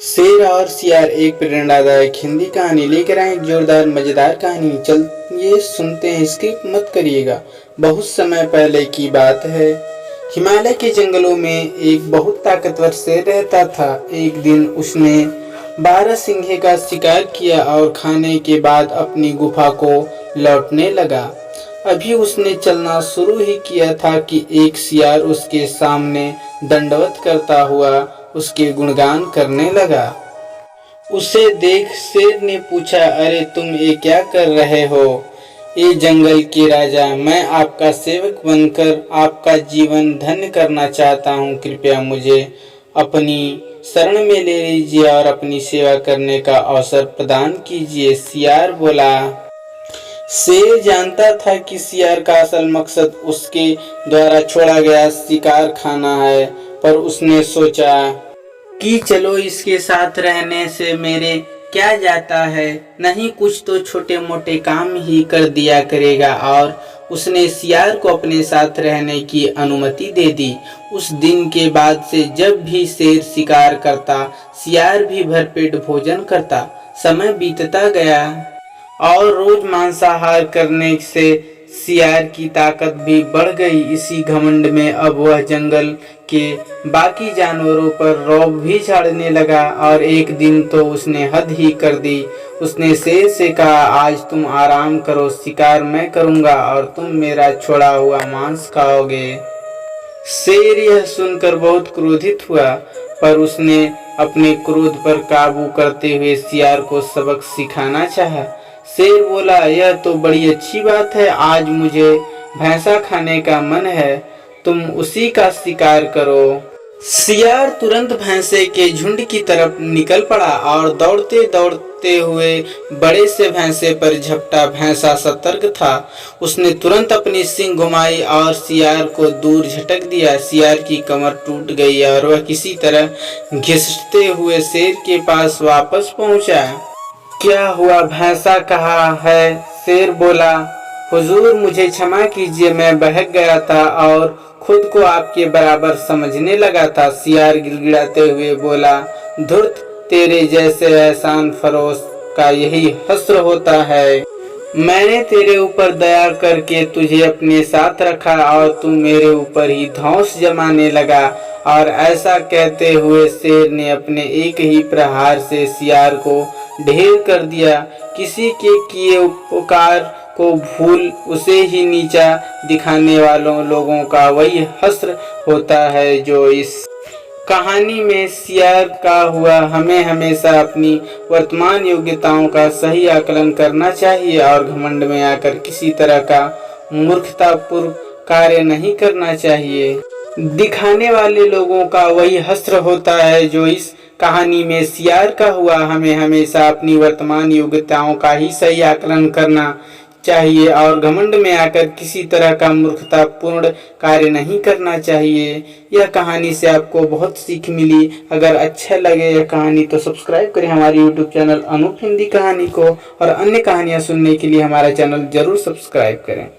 शेर और सियार एक प्रेरणादायक हिंदी कहानी लेकर आए। एक जोरदार मजेदार कहानी। चलिए सुनते हैं, स्किप मत करिएगा। बहुत समय पहले की बात है। हिमालय के जंगलों में एक बहुत ताकतवर शेर रहता था। एक दिन उसने 12 सिंह का शिकार किया और खाने के बाद अपनी गुफा को लौटने लगा। अभी उसने चलना शुरू ही किया था कि एक सियार उसके सामने दंडवत करता हुआ उसके गुणगान करने लगा। उसे देख शेर ने पूछा, अरे तुम ये क्या कर रहे हो? ये जंगल के राजा, मैं आपका सेवक बनकर आपका जीवन धन्य करना चाहता हूँ। कृपया मुझे अपनी शरण में ले लीजिए और अपनी सेवा करने का अवसर प्रदान कीजिए। सियार बोला। शेर जानता था कि सियार का असल मकसद उसके द्वारा छोड़ा गया शिकार खाना है, पर उसने सोचा कि चलो इसके साथ रहने से मेरे क्या जाता है, नहीं कुछ तो छोटे मोटे काम ही कर दिया करेगा। और उसने सियार को अपने साथ रहने की अनुमति दे दी। उस दिन के बाद से जब भी शेर शिकार करता, सियार भी भरपेट भोजन करता। समय बीतता गया और रोज मांसाहार करने से सियार की ताकत भी बढ़ गई। इसी घमंड में अब वह जंगल के बाकी जानवरों पर रौब भी झाड़ने लगा और एक दिन तो उसने हद ही कर दी। उसने शेर से कहा, आज तुम आराम करो, शिकार मैं करूंगा और तुम मेरा छोड़ा हुआ मांस खाओगे। शेर यह सुनकर बहुत क्रोधित हुआ, पर उसने अपने क्रोध पर काबू करते हुए सियार को सबक सिखाना चाहा। शेर बोला, यह तो बड़ी अच्छी बात है, आज मुझे भैंसा खाने का मन है, तुम उसी का शिकार करो। सियार तुरंत भैंसे के झुंड की तरफ निकल पड़ा और दौड़ते दौड़ते हुए बड़े से भैंसे पर झपटा। भैंसा सतर्क था, उसने तुरंत अपनी सींग घुमाई और सियार को दूर झटक दिया। सियार की कमर टूट गई और वह किसी तरह घिसटते हुए शेर के पास वापस पहुंचा। क्या हुआ, भैंसा कहाँ है? शेर बोला, हुजूर मुझे क्षमा कीजिए, मैं बहक गया था और खुद को आपके बराबर समझने लगा था। सियार गिड़गिड़ाते हुए बोला, धुर्त, तेरे जैसे एहसान फरोश का यही हस्र होता है। मैंने तेरे ऊपर दया करके तुझे अपने साथ रखा और तू मेरे ऊपर ही धौंस जमाने लगा। और ऐसा कहते हुए शेर ने अपने एक ही प्रहार से सियार को ढेर कर दिया। किसी के किए उपकार को भूल उसे ही नीचा दिखाने वालों लोगों का वही हस्र होता है जो इस कहानी में सियार का हुआ। हमें हमेशा अपनी वर्तमान योग्यताओं का सही आकलन करना चाहिए और घमंड में आकर किसी तरह का मूर्खतापूर्ण कार्य नहीं करना चाहिए। दिखाने वाले लोगों का वही हस्र होता है जो इस कहानी में सियार का हुआ। हमें हमेशा अपनी वर्तमान योग्यताओं का ही सही आकलन करना चाहिए और घमंड में आकर किसी तरह का मूर्खतापूर्ण कार्य नहीं करना चाहिए। यह कहानी से आपको बहुत सीख मिली। अगर अच्छा लगे यह कहानी तो सब्सक्राइब करें हमारे यूट्यूब चैनल अनूप हिंदी कहानी को, और अन्य कहानियां सुनने के लिए हमारा चैनल जरूर सब्सक्राइब करें।